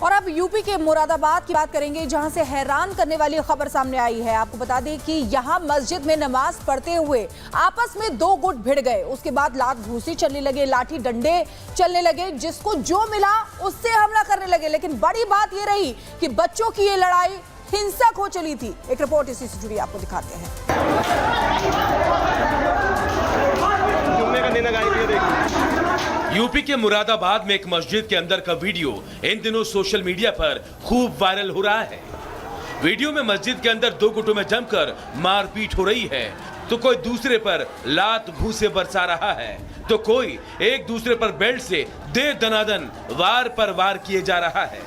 और अब यूपी के मुरादाबाद की बात करेंगे, जहां से हैरान करने वाली खबर सामने आई है। आपको बता दें कि यहां मस्जिद में नमाज पढ़ते हुए आपस में दो गुट भिड़ गए। उसके बाद लात घूंसी चलने लगे, लाठी डंडे चलने लगे, जिसको जो मिला उससे हमला करने लगे। लेकिन बड़ी बात यह रही कि बच्चों की ये लड़ाई हिंसक हो चली थी। एक रिपोर्ट इसी से जुड़ी आपको दिखाते हैं। यूपी के मुरादाबाद में एक मस्जिद के अंदर का वीडियो इन दिनों सोशल मीडिया पर खूब वायरल हो रहा है। वीडियो में मस्जिद के अंदर दो गुटों में जमकर मारपीट हो रही है, तो कोई दूसरे पर लात घूंसे बरसा रहा है, तो कोई एक दूसरे पर बेल्ट से दे दनादन वार पर वार किए जा रहा है।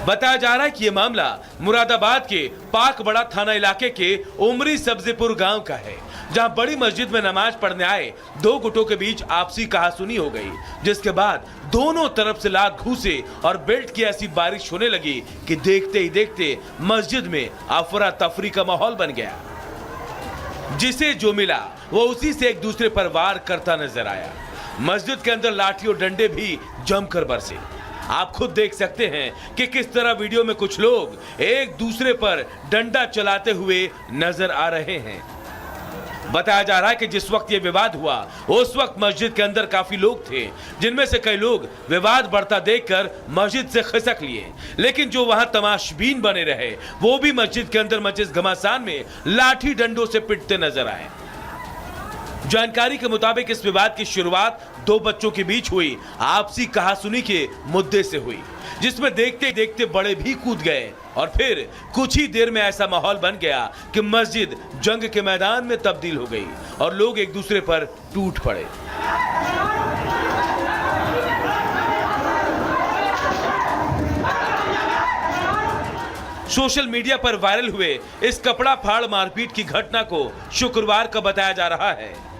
बताया जा रहा है कि यह मामला मुरादाबाद के पाकबड़ा थाना इलाके के उमरी सब्जीपुर गांव का है, जहां बड़ी मस्जिद में नमाज पढ़ने आए दो गुटों के बीच आपसी कहासुनी हो गई, जिसके बाद दोनों तरफ से लात घूंसे और बेल्ट की ऐसी बारिश होने लगी कि देखते ही देखते मस्जिद में अफरा तफरी का माहौल बन गया। जिसे जो मिला वो उसी से एक दूसरे पर वार करता नजर आया। मस्जिद के अंदर लाठी और डंडे भी जमकर बरसे। आप खुद देख सकते हैं कि किस तरह वीडियो में कुछ लोग एक दूसरे पर डंडा चलाते हुए नजर आ रहे हैं। बताया जा रहा है कि जिस वक्त ये विवाद हुआ उस वक्त मस्जिद के अंदर काफी लोग थे, जिनमें से कई लोग विवाद बढ़ता देखकर मस्जिद से खिसक लिए, लेकिन जो वहां तमाशबीन बने रहे वो भी मस्जिद के अंदर मचे घमासान में लाठी डंडों से पिटते नजर आए। जानकारी के मुताबिक इस विवाद की शुरुआत दो बच्चों के बीच हुई आपसी कहासुनी के मुद्दे से हुई, जिसमें देखते देखते बड़े भी कूद गए और फिर कुछ ही देर में ऐसा माहौल बन गया कि मस्जिद जंग के मैदान में तब्दील हो गई और लोग एक दूसरे पर टूट पड़े। सोशल मीडिया पर वायरल हुए इस कपड़ा फाड़ मारपीट की घटना को शुक्रवार का बताया जा रहा है।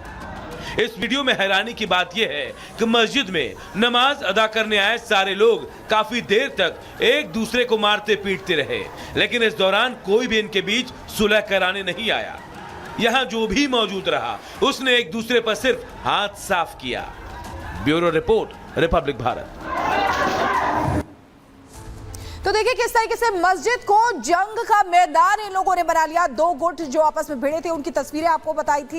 इस वीडियो में हैरानी की बात यह है कि मस्जिद में नमाज अदा करने आए सारे लोग काफी देर तक एक दूसरे को मारते पीटते रहे, लेकिन इस दौरान कोई भी इनके बीच सुलह कराने नहीं आया। यहां जो भी मौजूद रहा उसने एक दूसरे पर सिर्फ हाथ साफ किया। Bureau report, Republic Bharat. तो देखिए किस तरीके से मस्जिद को जंग का मैदान इन लोगों ने बना लिया। दो गुट जो आपस में भिड़े थे उनकी तस्वीरें आपको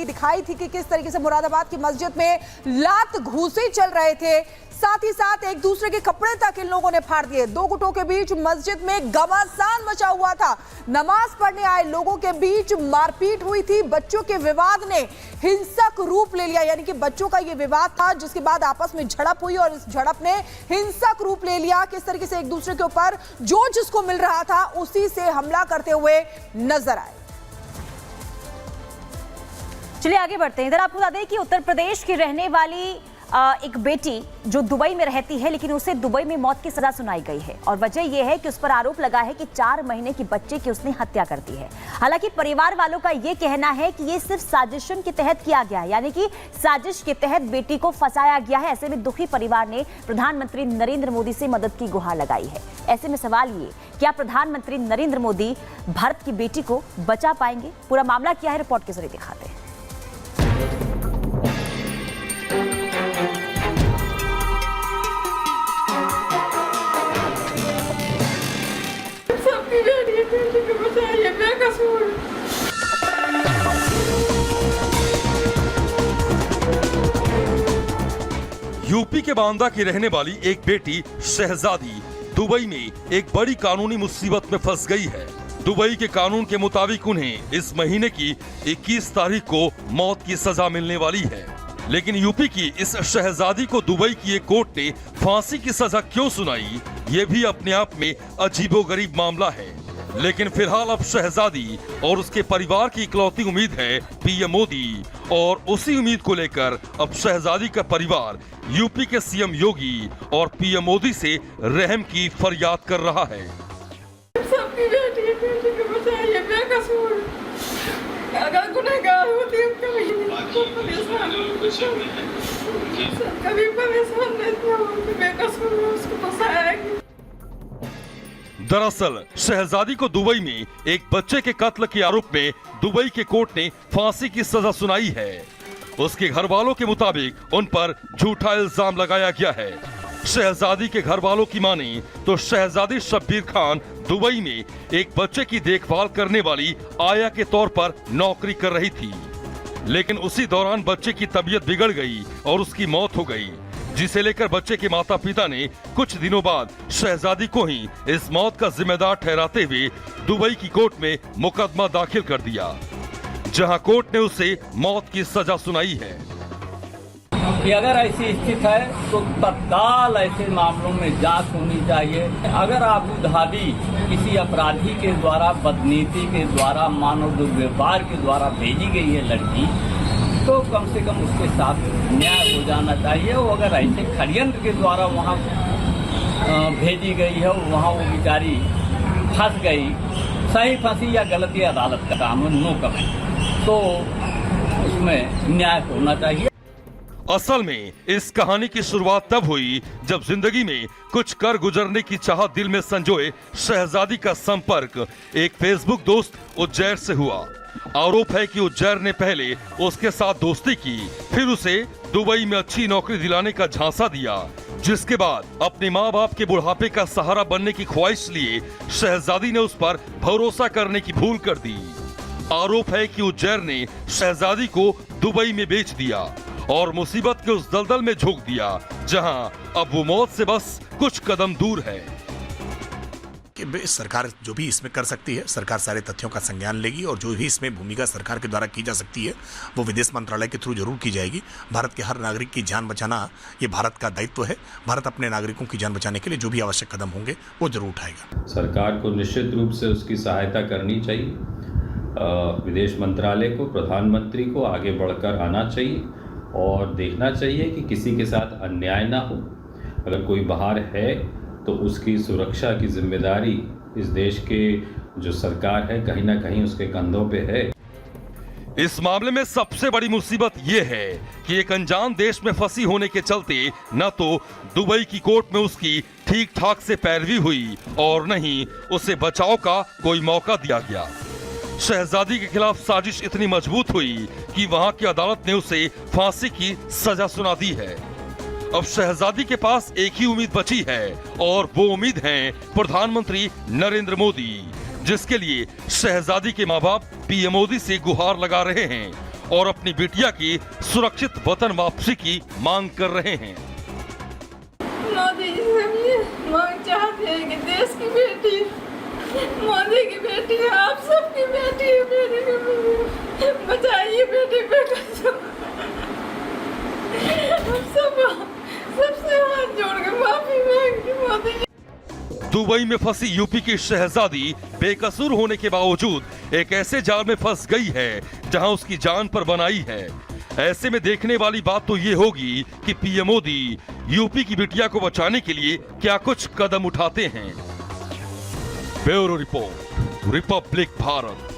दिखाई थी कि किस तरीके से मुरादाबाद की मस्जिद में लात घूंसे चल रहे थे, साथ ही साथ एक दूसरे के कपड़े तक इन लोगों ने फाड़ दिए। दो गुटों के बीच मस्जिद में घमासान मचा हुआ था। नमाज पढ़ने आए लोगों के बीच मारपीट हुई थी। बच्चों के विवाद ने हिंसक रूप ले लिया, यानी कि बच्चों का ये विवाद था, जिसके बाद आपस में झड़प हुई और इस झड़प ने हिंसक रूप ले लिया। किस तरीके से एक दूसरे के ऊपर जो जिसको मिल रहा था उसी से हमला करते हुए नजर आए। चलिए आगे बढ़ते हैं। इधर आपको बता दें कि उत्तर प्रदेश की रहने वाली एक बेटी जो दुबई में रहती है, लेकिन उसे दुबई में मौत की सजा सुनाई गई है और वजह यह है कि उस पर आरोप लगा है कि 4 महीने की बच्चे की उसने हत्या कर दी है। हालांकि परिवार वालों का यह कहना है कि यह सिर्फ साजिशन के तहत किया गया है, यानी कि साजिश के तहत बेटी को फंसाया गया है। ऐसे में दुखी परिवार ने प्रधानमंत्री नरेंद्र मोदी से मदद की गुहार लगाई है। ऐसे में सवाल ये, क्या प्रधानमंत्री नरेंद्र मोदी भारत की बेटी को बचा पाएंगे? पूरा मामला क्या है, रिपोर्ट के जरिए दिखाते हैं। यूपी के बांदा की रहने वाली एक बेटी शहजादी दुबई में एक बड़ी कानूनी मुसीबत में फंस गई है। दुबई के कानून के मुताबिक उन्हें इस महीने की 21 तारीख को मौत की सजा मिलने वाली है, लेकिन यूपी की इस शहजादी को दुबई की एक कोर्ट ने फांसी की सजा क्यों सुनाई, ये भी अपने आप में अजीबोगरीब मामला है। लेकिन फिलहाल अब शहजादी और उसके परिवार की इकलौती उम्मीद है पीएम मोदी, और उसी उम्मीद को लेकर अब शहजादी का परिवार यूपी के सीएम योगी और पीएम मोदी से रहम की फरियाद कर रहा है। सबकी बेटी को बचाइए, बेकसूर अगर गुनहगार होती है कभी परेशान नहीं था, बेकसूर उसको बचाया। दरअसल शहजादी को दुबई में एक बच्चे के कत्ल के आरोप में दुबई के कोर्ट ने फांसी की सजा सुनाई है। उसके घर वालों के मुताबिक उन पर झूठा इल्जाम लगाया गया है। शहजादी के घर वालों की माने तो शहजादी शब्बीर खान दुबई में एक बच्चे की देखभाल करने वाली आया के तौर पर नौकरी कर रही थी, लेकिन उसी दौरान बच्चे की तबीयत बिगड़ गई और उसकी मौत हो गई, जिसे लेकर बच्चे के माता पिता ने कुछ दिनों बाद शहजादी को ही इस मौत का जिम्मेदार ठहराते हुए दुबई की कोर्ट में मुकदमा दाखिल कर दिया, जहां कोर्ट ने उसे मौत की सजा सुनाई है। कि अगर ऐसी स्थिति है तो तत्काल ऐसे मामलों में जांच होनी चाहिए। अगर आबू धाबी किसी अपराधी के द्वारा, बदनीति के द्वारा, मानव दुर्व्यवहार के द्वारा भेजी गई है लड़की, तो कम से कम उसके साथ न्याय हो जाना चाहिए। और अगर ऐसे षड्यंत्र के द्वारा वहाँ भेजी गई है, वहाँ वो बेचारी फंस गई, सही फंसी या गलती अदालत का काम है, नो कमेंट, तो उसमें न्याय होना चाहिए। असल में इस कहानी की शुरुआत तब हुई जब जिंदगी में कुछ कर गुजरने की चाह दिल में संजोए शहजादी का संपर्क एक फेसबुक दोस्त उज्जैर से हुआ। आरोप है कि उज्जैर ने पहले उसके साथ दोस्ती की, फिर उसे दुबई में अच्छी नौकरी दिलाने का झांसा दिया, जिसके बाद अपने माँ बाप के बुढ़ापे का सहारा बनने की ख्वाहिश लिए शहजादी ने उस पर भरोसा करने की भूल कर दी। आरोप है कि उज्जैर ने शहजादी को दुबई में बेच दिया और मुसीबत के उस दलदल में झोंक दिया, जहां अब वो मौत से बस कुछ कदम दूर है। कि सरकार जो भी इसमें कर सकती है, सरकार सारे तथ्यों का संज्ञान लेगी और जो भी इसमें भूमिका सरकार के द्वारा की जा सकती है वो विदेश मंत्रालय के थ्रू जरूर की जाएगी। भारत के हर नागरिक की जान बचाना ये भारत का दायित्व है। भारत अपने नागरिकों की जान बचाने के लिए जो भी आवश्यक कदम होंगे वो जरूर उठाएगा। सरकार को निश्चित रूप से उसकी सहायता करनी चाहिए। विदेश मंत्रालय को, प्रधानमंत्री को आगे बढ़कर आना चाहिए और देखना चाहिए कि किसी के साथ अन्याय ना हो। अगर कोई बाहर है तो उसकी सुरक्षा की जिम्मेदारी इस देश के जो सरकार है कहीं ना कहीं उसके कंधों पे है। इस मामले में सबसे बड़ी मुसीबत ये है कि एक अनजान देश में फंसी होने के चलते न तो दुबई की कोर्ट में उसकी ठीक ठाक से पैरवी हुई और न ही उसे बचाव का कोई मौका दिया गया। शहजादी के खिलाफ साजिश इतनी मजबूत हुई कि वहां की अदालत ने उसे फांसी की सजा सुना दी है। अब शहजादी के पास एक ही उम्मीद बची है और वो उम्मीद है प्रधानमंत्री नरेंद्र मोदी, जिसके लिए शहजादी के माँ बाप पीएम मोदी से गुहार लगा रहे हैं और अपनी बिटिया की सुरक्षित वतन वापसी की मांग कर रहे हैं। मोदी जी से हम ये मांग चाहते हैं कि देश की बेटी, मोदी की बेटी है, आप सबकी बेटी है, बेटी को बचाइए, बेटी बेटा सब सबसे हाथ जोड़ के माफी मांगती मोदी जी। दुबई में फंसी यूपी की शहजादी बेकसूर होने के बावजूद एक ऐसे जाल में फंस गई है जहां उसकी जान पर बनाई है। ऐसे में देखने वाली बात तो ये होगी कि पीएम मोदी यूपी की बिटिया को बचाने के लिए क्या कुछ कदम उठाते हैं। Bureau report, Republic Bharat.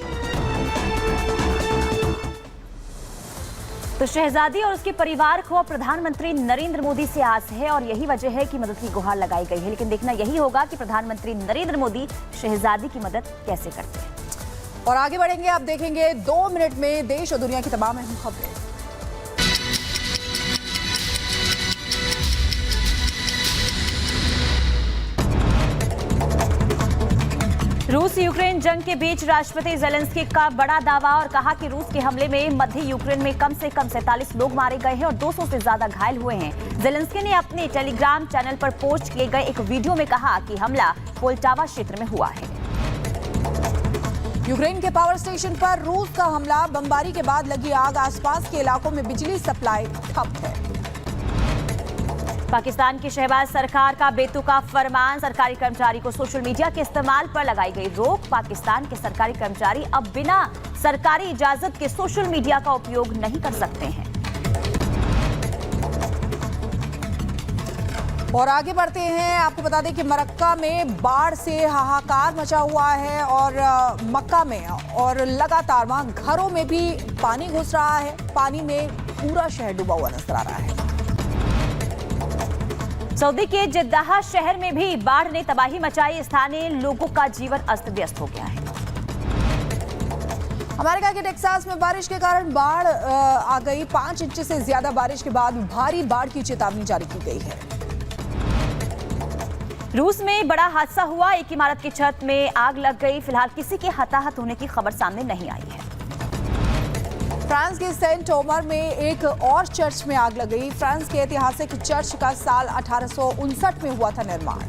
तो शहजादी और उसके परिवार को प्रधानमंत्री नरेंद्र मोदी से आस है और यही वजह है कि मदद की गुहार लगाई गई है। लेकिन देखना यही होगा कि प्रधानमंत्री नरेंद्र मोदी शहजादी की मदद कैसे करते हैं। और आगे बढ़ेंगे, आप देखेंगे 2 मिनट में देश और दुनिया की तमाम अहम खबरें। रूस यूक्रेन जंग के बीच राष्ट्रपति जेलेंस्की का बड़ा दावा और कहा कि रूस के हमले में मध्य यूक्रेन में कम से कम 47 लोग मारे गए हैं और 200 से ज्यादा घायल हुए हैं। जेलेंस्की ने अपने टेलीग्राम चैनल पर पोस्ट किए गए एक वीडियो में कहा कि हमला पोल्टावा क्षेत्र में हुआ है। यूक्रेन के पावर स्टेशन पर रूस का हमला, बमबारी के बाद लगी आग, आसपास के इलाकों में बिजली सप्लाई ठप है। पाकिस्तान की शहबाज सरकार का बेतुका फरमान, सरकारी कर्मचारी को सोशल मीडिया के इस्तेमाल पर लगाई गई रोक। पाकिस्तान के सरकारी कर्मचारी अब बिना सरकारी इजाजत के सोशल मीडिया का उपयोग नहीं कर सकते हैं। और आगे बढ़ते हैं, आपको बता दें कि मक्का में बाढ़ से हाहाकार मचा हुआ है और मक्का में और लगातार वहां घरों में भी पानी घुस रहा है। पानी में पूरा शहर डूबा हुआ नजर आ रहा है। सऊदी के जिद्दाह शहर में भी बाढ़ ने तबाही मचाई, स्थानीय लोगों का जीवन अस्त व्यस्त हो गया है। अमेरिका के टेक्सास में बारिश के कारण बाढ़ आ गई। 5 इंच से ज्यादा बारिश के बाद भारी बाढ़ की चेतावनी जारी की गई है। रूस में बड़ा हादसा हुआ, एक इमारत की छत में आग लग गई। फिलहाल किसी के हताहत होने की खबर सामने नहीं आई है। फ्रांस के सेंट ओमर में एक और चर्च में आग लग गई। फ्रांस के ऐतिहासिक चर्च का साल 1859 में हुआ था निर्माण।